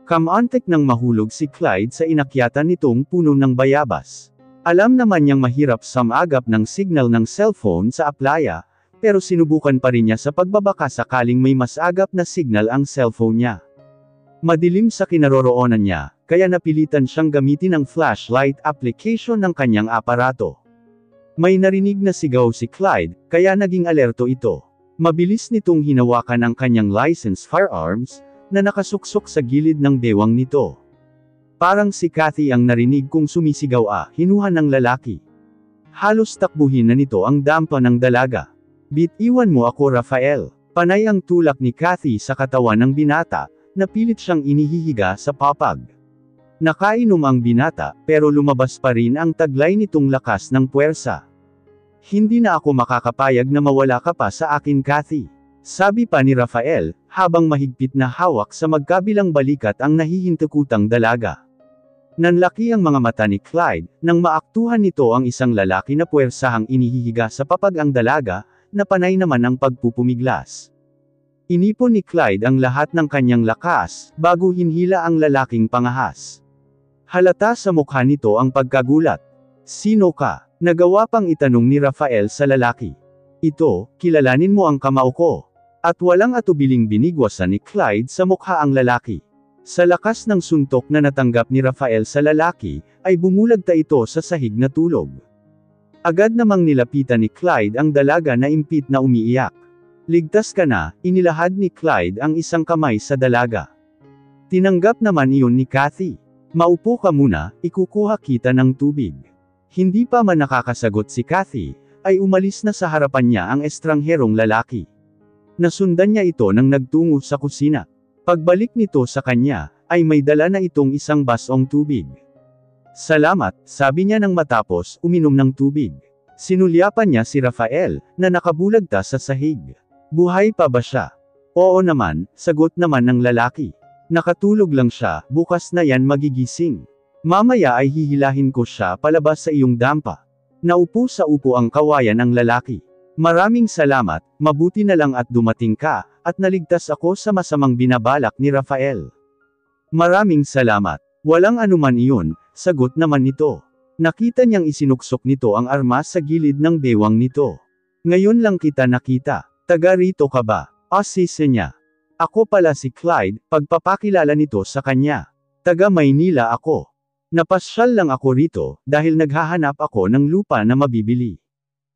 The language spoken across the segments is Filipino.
Kamantik nang mahulog si Clyde sa inakyatan nitong puno ng bayabas. Alam naman niyang mahirap sumagap ng signal ng cellphone sa aplaya, pero sinubukan pa rin niya sa pagbabaka sakaling may mas agap na signal ang cellphone niya. Madilim sa kinaroroonan niya, kaya napilitan siyang gamitin ang flashlight application ng kanyang aparato. May narinig na sigaw si Clyde, kaya naging alerto ito. Mabilis nitong hinawakan ang kanyang licensed firearms, na nakasuksok sa gilid ng bewang nito. Parang si Kathy ang narinig kung sumisigaw hinuhan ng lalaki. Halos takbuhin na nito ang dampa ng dalaga. Bitiwan mo ako Rafael. Panay ang tulak ni Kathy sa katawan ng binata, na pilit siyang inihihiga sa papag. Nakainom ang binata, pero lumabas pa rin ang taglay nitong lakas ng puwersa. Hindi na ako makakapayag na mawala ka pa sa akin Kathy. Sabi pa ni Rafael, habang mahigpit na hawak sa magkabilang balikat ang nahihintukutang dalaga. Nanlaki ang mga mata ni Clyde, nang maaktuhan nito ang isang lalaki na puwersahang inihihiga sa papag ang dalaga, na panay naman ang pagpupumiglas. Inipon ni Clyde ang lahat ng kanyang lakas, bago hinhila ang lalaking pangahas. Halata sa mukha nito ang pagkagulat. Sino ka? Nagawa pang itanong ni Rafael sa lalaki. Ito, kilalanin mo ang kamao ko. At walang atubiling binigwasan ni Clyde sa mukha ang lalaki. Sa lakas ng suntok na natanggap ni Rafael sa lalaki, ay bumulagta ito sa sahig na tulog. Agad namang nilapitan ni Clyde ang dalaga na impit na umiiyak. Ligtas ka na, inilahad ni Clyde ang isang kamay sa dalaga. Tinanggap naman iyon ni Kathy. Maupo ka muna, ikukuha kita ng tubig. Hindi pa man nakakasagot si Kathy, ay umalis na sa harapan niya ang estrangherong lalaki. Nasundan niya ito nang nagtungo sa kusina. Pagbalik nito sa kanya, ay may dala na itong isang basong tubig. Salamat, sabi niya nang matapos uminom ng tubig. Sinulyapan niya si Rafael, na nakabulagta sa sahig. Buhay pa ba siya? Oo naman, sagot naman ng lalaki. Nakatulog lang siya, bukas na yan magigising. Mamaya ay hihilahin ko siya palabas sa iyong dampa. Naupo sa upo ang kawayan ng lalaki. Maraming salamat, mabuti na lang at dumating ka, at naligtas ako sa masamang binabalak ni Rafael. Maraming salamat. Walang anuman iyon, sagot naman nito. Nakita niyang isinuksok nito ang armas sa gilid ng bewang nito. Ngayon lang kita nakita. Taga rito ka ba? Asise niya. Ako pala si Clyde, pagpapakilala nito sa kanya. Taga Maynila ako. Napasyal lang ako rito, dahil naghahanap ako ng lupa na mabibili.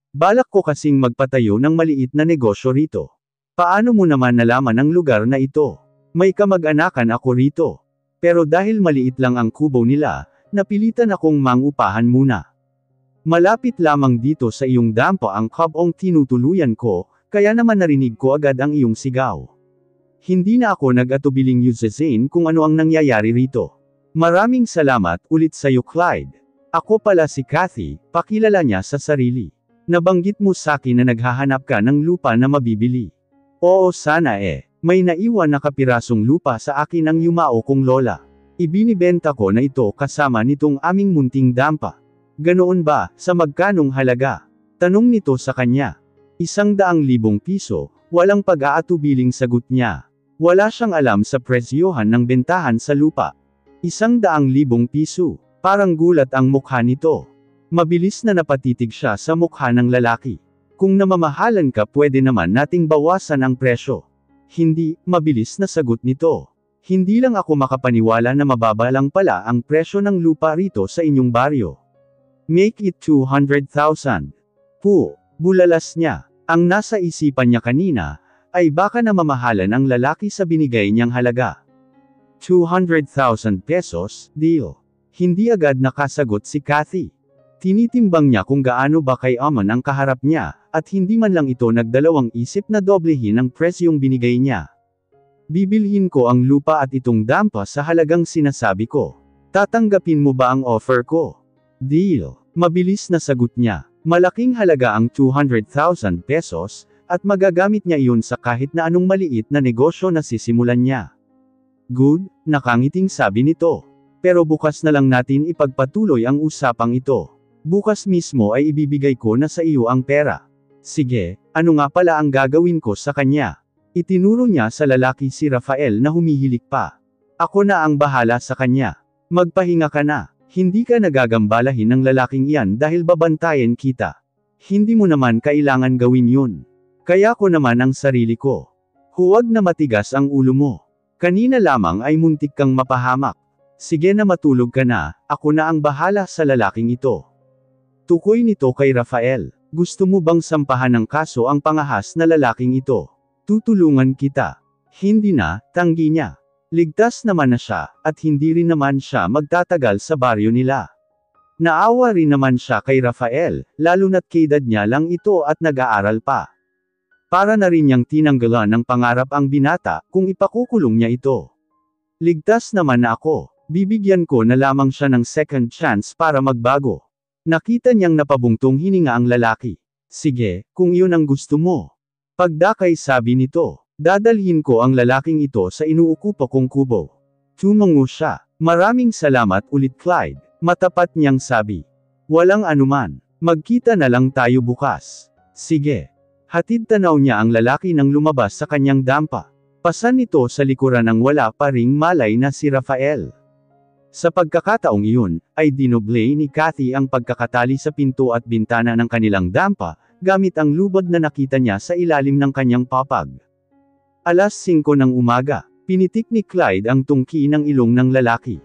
Balak ko kasing magpatayo ng maliit na negosyo rito. Paano mo naman nalaman ang lugar na ito? May kamag-anakan ako rito. Pero dahil maliit lang ang kubo nila, napilitan akong mangupahan muna. Malapit lamang dito sa iyong dampa ang kabong tinutuluyan ko, kaya naman narinig ko agad ang iyong sigaw. Hindi na ako nag-atubiling yusasin kung ano ang nangyayari rito. Maraming salamat ulit sa iyo Clyde. Ako pala si Kathy, pakilala niya sa sarili. Nabanggit mo sa akin na naghahanap ka ng lupa na mabibili. Oo sana may naiwan na kapirasong lupa sa akin ng yumao kong lola. Ibinibenta ko na ito kasama nitong aming munting dampa. Ganoon ba, sa magkanong halaga? Tanong nito sa kanya. 100,000 piso, walang pag-aatubiling sagot niya. Wala siyang alam sa presyohan ng bentahan sa lupa. 100,000 piso, parang gulat ang mukha nito. Mabilis na napatitig siya sa mukha ng lalaki. Kung namamahalan ka pwede naman nating bawasan ang presyo. Hindi, mabilis na sagot nito. Hindi lang ako makapaniwala na mababa lang pala ang presyo ng lupa rito sa inyong baryo. Make it 200,000. Bulalas niya. Ang nasa isipan niya kanina, ay baka namamahalan ang lalaki sa binigay niyang halaga. 200,000 pesos, deal. Hindi agad nakasagot si Kathy. Tinitimbang niya kung gaano ba kayaman ang kaharap niya, at hindi man lang ito nagdalawang isip na doblehin ang presyong binigay niya. Bibilhin ko ang lupa at itong dampa sa halagang sinasabi ko. Tatanggapin mo ba ang offer ko? Deal. Mabilis na sagot niya. Malaking halaga ang 200,000 pesos, at magagamit niya iyon sa kahit na anong maliit na negosyo na sisimulan niya. Good, nakangiting sabi nito. Pero bukas na lang natin ipagpatuloy ang usapang ito. Bukas mismo ay ibibigay ko na sa iyo ang pera. Sige, ano nga pala ang gagawin ko sa kanya? Itinuro niya sa lalaki si Rafael na humihilik pa. Ako na ang bahala sa kanya. Magpahinga ka na. Hindi ka nagagambalahin ng lalaking iyan dahil babantayan kita. Hindi mo naman kailangan gawin yun. Kaya ko naman ang sarili ko. Huwag na matigas ang ulo mo. Kanina lamang ay muntik kang mapahamak. Sige na matulog ka na, ako na ang bahala sa lalaking ito. Tukoy nito kay Rafael. Gusto mo bang sampahan ng kaso ang pangahas na lalaking ito? Tutulungan kita. Hindi na, tanggi niya. Ligtas naman na siya, at hindi rin naman siya magtatagal sa baryo nila. Naawa rin naman siya kay Rafael, lalo na't kaedad niya lang ito at nag-aaral pa. Para na rin niyang tinanggalan ng pangarap ang binata, kung ipakukulong niya ito. Ligtas naman na ako, bibigyan ko na lamang siya ng second chance para magbago. Nakita niyang napabungtong hininga ang lalaki. Sige, kung iyon ang gusto mo. Pagdakay sabi nito, dadalhin ko ang lalaking ito sa inuukupa kong kubo. Tumango siya. Maraming salamat ulit Clyde, matapat niyang sabi. Walang anuman, magkita na lang tayo bukas. Sige. Hatid tanaw niya ang lalaki nang lumabas sa kanyang dampa. Pasan nito sa likuran ng wala pa ring malay na si Rafael. Sa pagkakataong iyon, ay dinoble ni Kathy ang pagkakatali sa pinto at bintana ng kanilang dampa, gamit ang lubad na nakita niya sa ilalim ng kanyang papag. Alas 5 ng umaga, pinitik ni Clyde ang tungki ng ilong ng lalaki.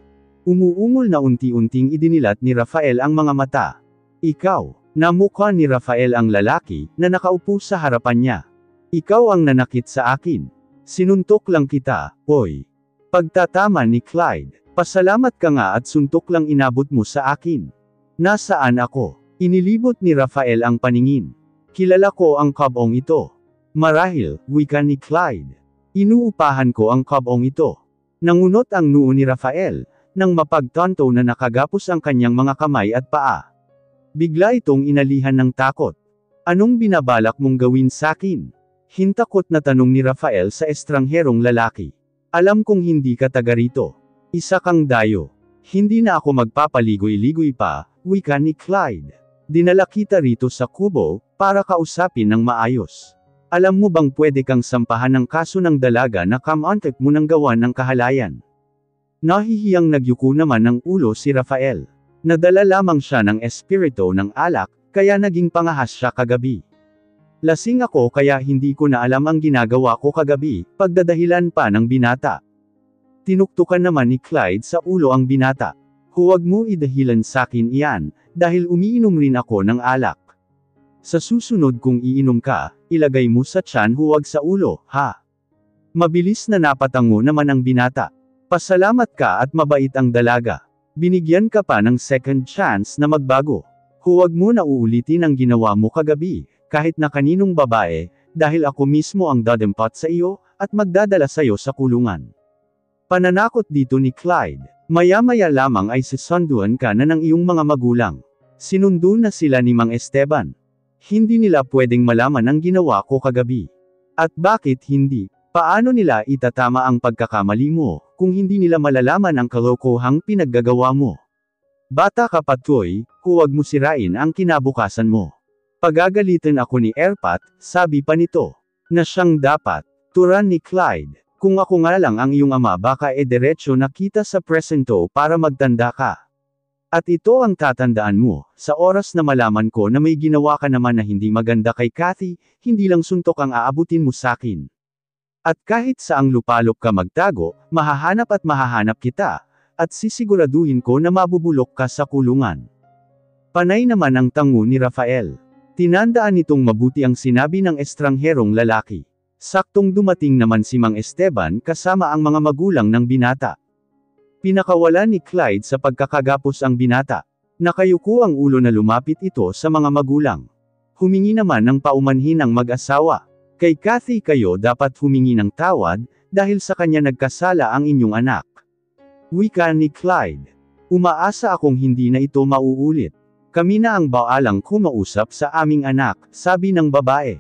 Umuungol na unti-unting idinilat ni Rafael ang mga mata. Ikaw. Namukha ni Rafael ang lalaki, na nakaupo sa harapan niya. Ikaw ang nanakit sa akin. Sinuntok lang kita, oy. Pagtatama ni Clyde, pasalamat ka nga at suntok lang inabot mo sa akin. Nasaan ako? Inilibot ni Rafael ang paningin. Kilala ko ang kabong ito. Marahil, wika ni Clyde. Inuupahan ko ang kabong ito. Nangunot ang noo ni Rafael, nang mapagtanto na nakagapos ang kanyang mga kamay at paa. Bigla itong inalihan ng takot. Anong binabalak mong gawin sakin? Hintakot na tanong ni Rafael sa estrangherong lalaki. Alam kong hindi ka taga rito. Isa kang dayo. Hindi na ako magpapaligoy-ligoy pa, wika ni Clyde. Dinala kita rito sa kubo, para kausapin ng maayos. Alam mo bang pwede kang sampahan ng kaso ng dalaga na kamantek mo ng gawan ng kahalayan? Nahihiyang nagyuko naman ng ulo si Rafael. Nadala lamang siya ng espiritu ng alak, kaya naging pangahas siya kagabi. Lasing ako kaya hindi ko na alam ang ginagawa ko kagabi, pagdadahilan pa ng binata. Tinuktukan naman ni Clyde sa ulo ang binata. Huwag mo idahilan sakin iyan, dahil umiinom rin ako ng alak. Sa susunod kung iinom ka, ilagay mo sa tiyan huwag sa ulo, ha? Mabilis na napatango naman ang binata. Pasalamat ka at mabait ang dalaga. Binigyan ka pa ng second chance na magbago. Huwag mo na uulitin ang ginawa mo kagabi, kahit na kaninong babae, dahil ako mismo ang dadempat sa iyo, at magdadala sa iyo sa kulungan. Pananakot dito ni Clyde. Maya-maya lamang ay sisunduan ka na ng iyong mga magulang. Sinundo na sila ni Mang Esteban. Hindi nila pwedeng malaman ang ginawa ko kagabi. At bakit hindi? Paano nila itatama ang pagkakamali mo, kung hindi nila malalaman ang kalokohang pinaggagawa mo? Bata ka pa Toy, huwag mo sirain ang kinabukasan mo. Pagagalitan ako ni Erpat, sabi pa nito. Na siyang dapat. Turan ni Clyde. Kung ako nga lang ang iyong ama baka diretso na kita sa presento para magtanda ka. At ito ang tatandaan mo, sa oras na malaman ko na may ginawa ka naman na hindi maganda kay Kathy, hindi lang suntok ang aabutin mo sakin. At kahit saang lupalop ka magtago, mahahanap kita, at sisiguraduhin ko na mabubulok ka sa kulungan. Panay naman ang tango ni Rafael. Tinandaan nitong mabuti ang sinabi ng estrangherong lalaki. Saktong dumating naman si Mang Esteban kasama ang mga magulang ng binata. Pinakawalan ni Clyde sa pagkakagapos ang binata. Nakayuko ang ulo na lumapit ito sa mga magulang. Humingi naman ng paumanhin ang mag-asawa. Kay Kathy kayo dapat humingi ng tawad, dahil sa kanya nagkasala ang inyong anak. Wika ni Clyde. Umaasa akong hindi na ito mauulit. Kami na ang baalang kumausap sa aming anak, sabi ng babae.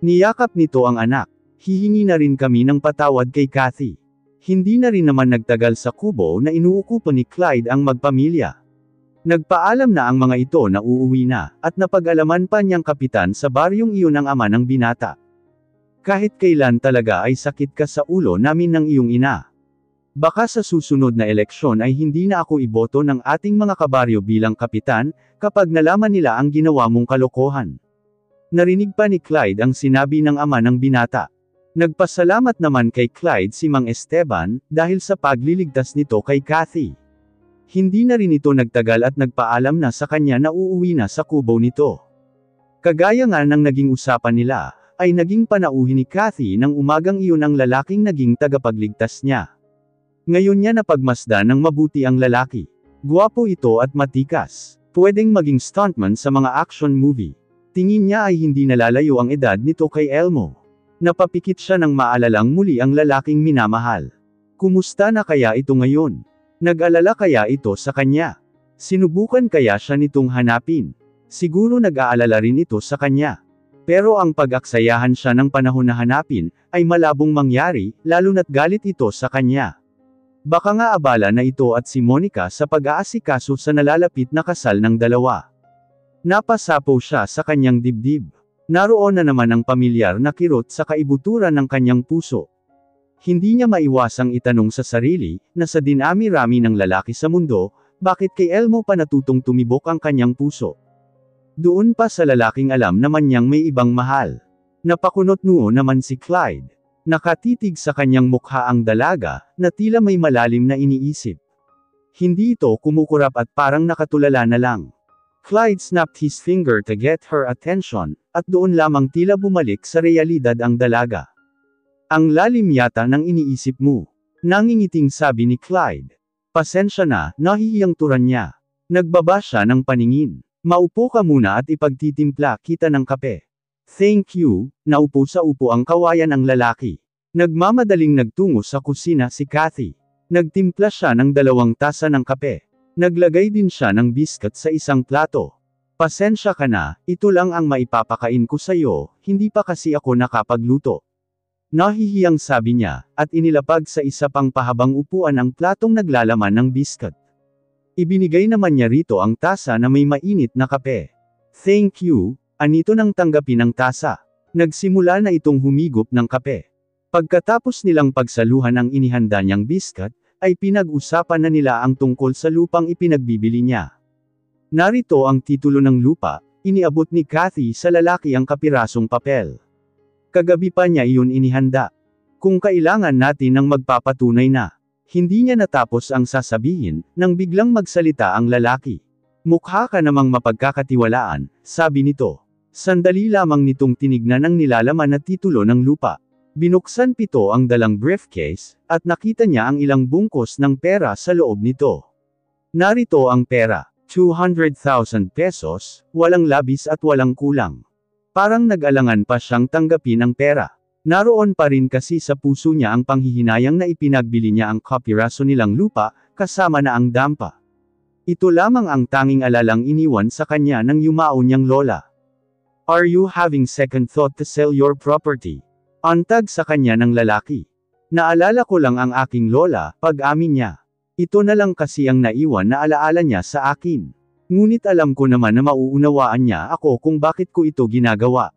Niyakap nito ang anak. Hihingi na rin kami ng patawad kay Kathy. Hindi na rin naman nagtagal sa kubo na inuukupan ni Clyde ang magpamilya. Nagpaalam na ang mga ito na uuwi na, at napag-alaman pa niyang kapitan sa baryong iyon ang ama ng binata. Kahit kailan talaga ay sakit ka sa ulo namin ng iyong ina. Baka sa susunod na eleksyon ay hindi na ako iboto ng ating mga kabaryo bilang kapitan, kapag nalaman nila ang ginawa mong kalokohan. Narinig pa ni Clyde ang sinabi ng ama ng binata. Nagpasalamat naman kay Clyde si Mang Esteban, dahil sa pagliligtas nito kay Kathy. Hindi na rin ito nagtagal at nagpaalam na sa kanya na uuwi na sa kubo nito. Kagaya nga ng naging usapan nila, ay naging panauhin ni Kathy nang umagang iyon ang lalaking naging tagapagligtas niya. Ngayon niya napagmasdan ng mabuti ang lalaki. Guwapo ito at matikas. Pwedeng maging stuntman sa mga action movie. Tingin niya ay hindi nalalayo ang edad nito kay Elmo. Napapikit siya nang maalalang muli ang lalaking minamahal. Kumusta na kaya ito ngayon? Nag-alala kaya ito sa kanya? Sinubukan kaya siya nitong hanapin? Siguro nag-aalala rin ito sa kanya. Pero ang pag-aksayahan siya ng panahon na hanapin, ay malabong mangyari, lalo na't galit ito sa kanya. Baka nga abala na ito at si Monica sa pag-aasikaso sa nalalapit na kasal ng dalawa. Napasapaw siya sa kanyang dibdib. Naroon na naman ang pamilyar na kirot sa kaibuturan ng kanyang puso. Hindi niya maiwasang itanong sa sarili, na sa dinami-rami ng lalaki sa mundo, bakit kay Elmo pa natutong tumibok ang kanyang puso? Doon pa sa lalaking alam naman niyang may ibang mahal. Napakunot noo naman si Clyde. Nakatitig sa kanyang mukha ang dalaga, na tila may malalim na iniisip. Hindi ito kumukurap at parang nakatulala na lang. Clyde snapped his finger to get her attention, at doon lamang tila bumalik sa realidad ang dalaga. Ang lalim yata ng iniisip mo. Nangingiting sabi ni Clyde. Pasensya na, nahihiyang turan niya. Nagbaba siya ng paningin. Maupo ka muna at ipagtitimpla kita ng kape. Thank you, naupo sa upo ang kawayan ang lalaki. Nagmamadaling nagtungo sa kusina si Kathy. Nagtimpla siya ng 2 tasa ng kape. Naglagay din siya ng biscuit sa isang plato. Pasensya ka na, ito lang ang maipapakain ko sa'yo, hindi pa kasi ako nakapagluto. Nahihiyang sabi niya, at inilapag sa isa pang pahabang upuan ang platong naglalaman ng biscuit. Ibinigay naman niya rito ang tasa na may mainit na kape. Thank you. Anito nang tanggapin ang tasa. Nagsimula na itong humigop ng kape. Pagkatapos nilang pagsaluhan ang inihanda niyang biscuit, ay pinag-usapan na nila ang tungkol sa lupang ipinagbibili niya. Narito ang titulo ng lupa, iniabot ni Kathy sa lalaki ang kapirasong papel. Kagabi pa niya iyon inihanda. Kung kailangan natin ng magpapatunay na. Hindi niya natapos ang sasabihin, nang biglang magsalita ang lalaki. Mukha ka namang mapagkakatiwalaan, sabi nito. Sandali lamang nitong tinignan ang nilalaman na titulo ng lupa. Binuksan pito ang dalang briefcase, at nakita niya ang ilang bungkos ng pera sa loob nito. Narito ang pera, 200,000 pesos, walang labis at walang kulang. Parang nag-alangan pa siyang tanggapin ang pera. Naroon pa rin kasi sa puso niya ang panghihinayang na ipinagbili niya ang kapiraso nilang lupa, kasama na ang dampa. Ito lamang ang tanging alalang iniwan sa kanya ng yumao niyang lola. Are you having second thought to sell your property? Antag sa kanya ng lalaki. Naalala ko lang ang aking lola, pag-amin niya. Ito na lang kasi ang naiwan na alaala niya sa akin. Ngunit alam ko naman na mauunawaan niya ako kung bakit ko ito ginagawa.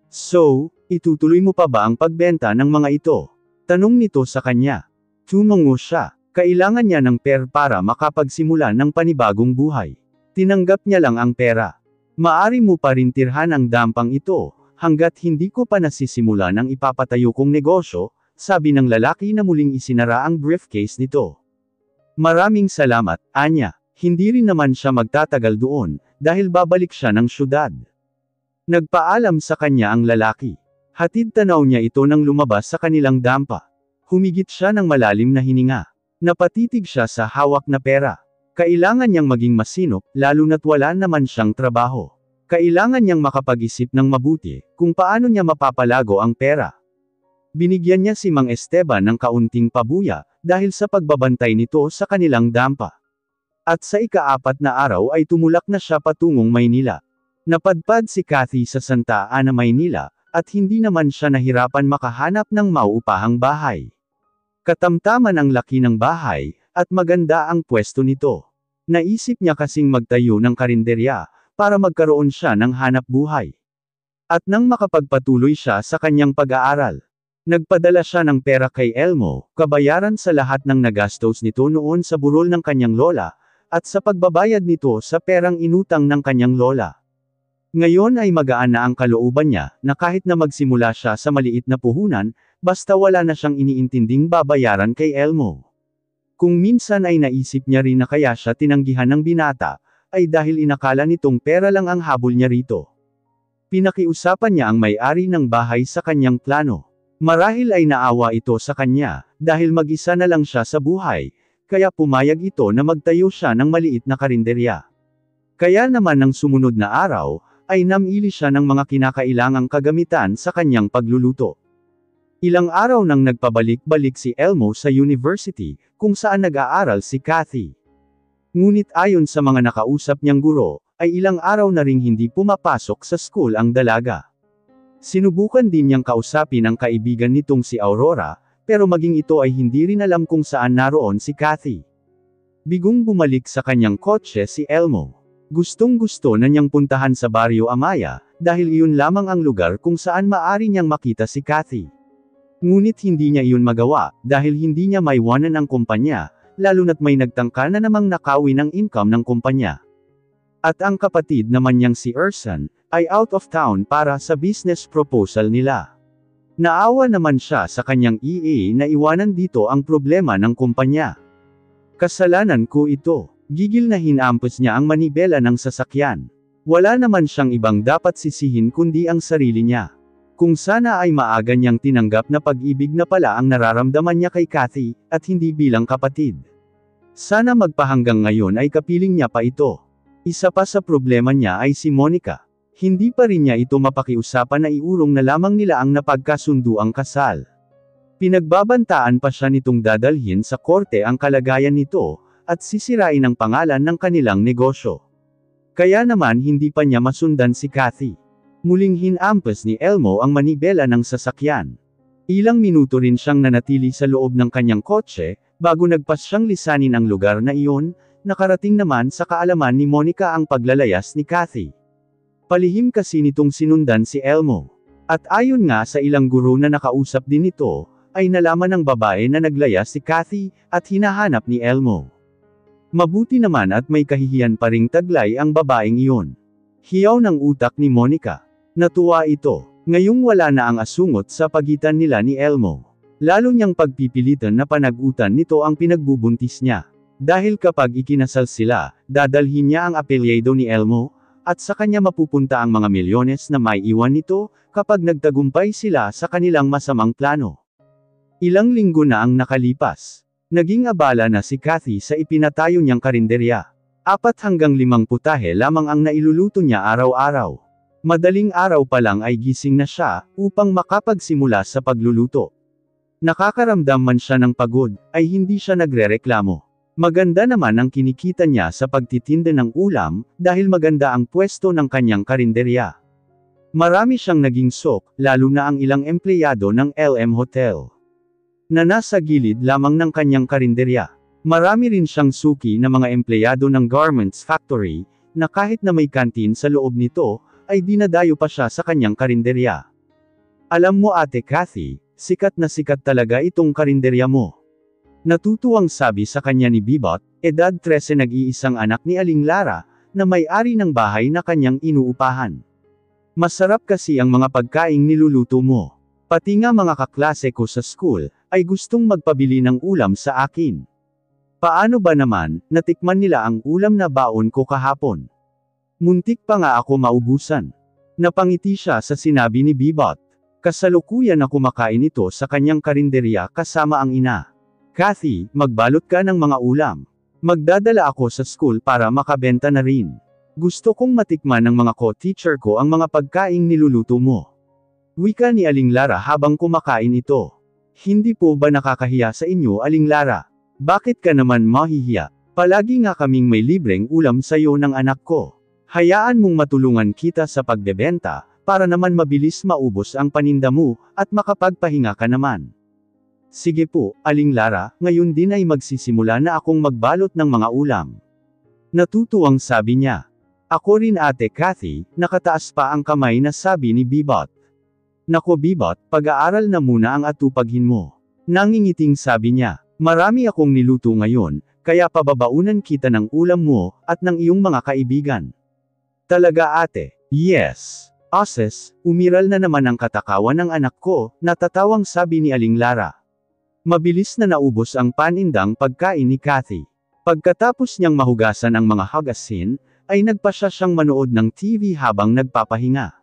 So, itutuloy mo pa ba ang pagbenta ng mga ito? Tanong nito sa kanya. Tumungo siya. Kailangan niya ng pera para makapagsimula ng panibagong buhay. Tinanggap niya lang ang pera. Maari mo pa rin tirhan ang dampang ito, hanggat hindi ko pa nasisimula ng ipapatayo kong negosyo, sabi ng lalaki na muling isinara ang briefcase nito. Maraming salamat, Anya. Hindi rin naman siya magtatagal doon, dahil babalik siya ng syudad. Nagpaalam sa kanya ang lalaki. Hatid tanaw niya ito nang lumabas sa kanilang dampa. Humigit siya ng malalim na hininga. Napatitig siya sa hawak na pera. Kailangan niyang maging masinop, lalo na't wala naman siyang trabaho. Kailangan niyang makapag-isip ng mabuti, kung paano niya mapapalago ang pera. Binigyan niya si Mang Esteban ng kaunting pabuya, dahil sa pagbabantay nito sa kanilang dampa. At sa ika-4 na araw ay tumulak na siya patungong Maynila. Napadpad si Kathy sa Santa Ana, Maynila, at hindi naman siya nahirapan makahanap ng mauupahang bahay. Katamtaman ang laki ng bahay, at maganda ang pwesto nito. Naisip niya kasing magtayo ng karinderya, para magkaroon siya ng hanap buhay. At nang makapagpatuloy siya sa kanyang pag-aaral. Nagpadala siya ng pera kay Elmo, kabayaran sa lahat ng nagastos nito noon sa burol ng kanyang lola, at sa pagbabayad nito sa perang inutang ng kanyang lola. Ngayon ay magaan na ang kalooban niya, na kahit na magsimula siya sa maliit na puhunan, basta wala na siyang iniintinding babayaran kay Elmo. Kung minsan ay naisip niya rin na kaya siya tinanggihan ng binata, ay dahil inakala nitong pera lang ang habol niya rito. Pinakiusapan niya ang may-ari ng bahay sa kanyang plano. Marahil ay naawa ito sa kanya, dahil mag-isa na lang siya sa buhay, kaya pumayag ito na magtayo siya ng maliit na karinderya. Kaya naman ng sumunod na araw, ay namili siya ng mga kinakailangang kagamitan sa kanyang pagluluto. Ilang araw nang nagpabalik-balik si Elmo sa university, kung saan nag-aaral si Kathy. Ngunit ayon sa mga nakausap niyang guro, ay ilang araw na ring hindi pumapasok sa school ang dalaga. Sinubukan din niyang kausapin ang kaibigan nitong si Aurora, pero maging ito ay hindi rin alam kung saan naroon si Kathy. Bigong bumalik sa kanyang kotse si Elmo. Gustong-gusto na niyang puntahan sa Barrio Amaya, dahil iyon lamang ang lugar kung saan maaari niyang makita si Kathy. Ngunit hindi niya iyon magawa, dahil hindi niya maiwanan ang kumpanya, lalo na't may nagtangka na namang nakawin ang income ng kumpanya. At ang kapatid naman niyang si Ersan, ay out of town para sa business proposal nila. Naawa naman siya sa kanyang EA na iwanan dito ang problema ng kumpanya. Kasalanan ko ito. Gigil na hinampos niya ang manibela ng sasakyan. Wala naman siyang ibang dapat sisihin kundi ang sarili niya. Kung sana ay maaga niyang tinanggap na pag-ibig na pala ang nararamdaman niya kay Kathy, at hindi bilang kapatid. Sana magpahanggang ngayon ay kapiling niya pa ito. Isa pa sa problema niya ay si Monica. Hindi pa rin niya ito mapakiusapan na iurong na lamang nila ang napagkasunduang kasal. Pinagbabantaan pa siya nitong dadalhin sa korte ang kalagayan nito, at sisirain ang pangalan ng kanilang negosyo. Kaya naman hindi pa niya masundan si Kathy. Muling hinampas ni Elmo ang manibela ng sasakyan. Ilang minuto rin siyang nanatili sa loob ng kanyang kotse, bago nagpas siyang lisanin ang lugar na iyon. Nakarating naman sa kaalaman ni Monica ang paglalayas ni Kathy. Palihim kasi nitong sinundan si Elmo. At ayon nga sa ilang guro na nakausap din ito, ay nalaman ng babae na naglayas si Kathy, at hinahanap ni Elmo. Mabuti naman at may kahihiyan pa ring taglay ang babaeng iyon. Hiyaw ng utak ni Monica. Natuwa ito. Ngayong wala na ang asungot sa pagitan nila ni Elmo. Lalo niyang pagpipilitan na panagutan nito ang pinagbubuntis niya. Dahil kapag ikinasal sila, dadalhin niya ang apelyido ni Elmo, at sa kanya mapupunta ang mga milyones na may iwan nito, kapag nagtagumpay sila sa kanilang masamang plano. Ilang linggo na ang nakalipas. Naging abala na si Kathy sa ipinatayo niyang karinderya. 4 hanggang 5 putahe lamang ang nailuluto niya araw-araw. Madaling araw pa lang ay gising na siya, upang makapagsimula sa pagluluto. Nakakaramdam man siya ng pagod, ay hindi siya nagrereklamo. Maganda naman ang kinikita niya sa pagtitinda ng ulam, dahil maganda ang pwesto ng kanyang karinderya. Marami siyang naging sok, lalo na ang ilang empleyado ng LM Hotel, na nasa gilid lamang ng kanyang karinderya. Marami rin siyang suki na mga empleyado ng garments factory, na kahit na may kantin sa loob nito, ay dinadayo pa siya sa kanyang karinderya. Alam mo Ate Kathy, sikat na sikat talaga itong karinderya mo. Natutuwang sabi sa kanya ni Bebot, edad 13 nag-iisang anak ni Aling Lara, na may-ari ng bahay na kanyang inuupahan. Masarap kasi ang mga pagkaing niluluto mo. Pati nga mga kaklase ko sa school, ay gustong magpabili ng ulam sa akin. Paano ba naman, natikman nila ang ulam na baon ko kahapon. Muntik pa nga ako maubusan. Napangiti siya sa sinabi ni Bebot. Kasalukuyan na kumakain ito sa kanyang karinderya kasama ang ina. Kathy, magbalot ka ng mga ulam. Magdadala ako sa school para makabenta na rin. Gusto kong matikman ng mga co-teacher ko ang mga pagkaing niluluto mo. Wika ni Aling Lara habang kumakain ito. Hindi po ba nakakahiya sa inyo Aling Lara? Bakit ka naman mahihiya? Palagi nga kaming may libreng ulam sayo ng anak ko. Hayaan mong matulungan kita sa pagbebenta, para naman mabilis maubos ang paninda mo, at makapagpahinga ka naman. Sige po, Aling Lara, ngayon din ay magsisimula na akong magbalot ng mga ulam. Natutuwang sabi niya. Ako rin Ate Kathy, nakataas pa ang kamay na sabi ni Bebot. Nako Bibot, pag-aaral na muna ang atupaghin mo. Nangingiting sabi niya, marami akong niluto ngayon, kaya pababaunan kita ng ulam mo, at ng iyong mga kaibigan. Talaga ate? Yes. Oses, umiral na naman ang katakawan ng anak ko, natatawang sabi ni Aling Lara. Mabilis na naubos ang panindang pagkain ni Kathy. Pagkatapos niyang mahugasan ang mga hagasin, ay nagpasya siyang manood ng TV habang nagpapahinga.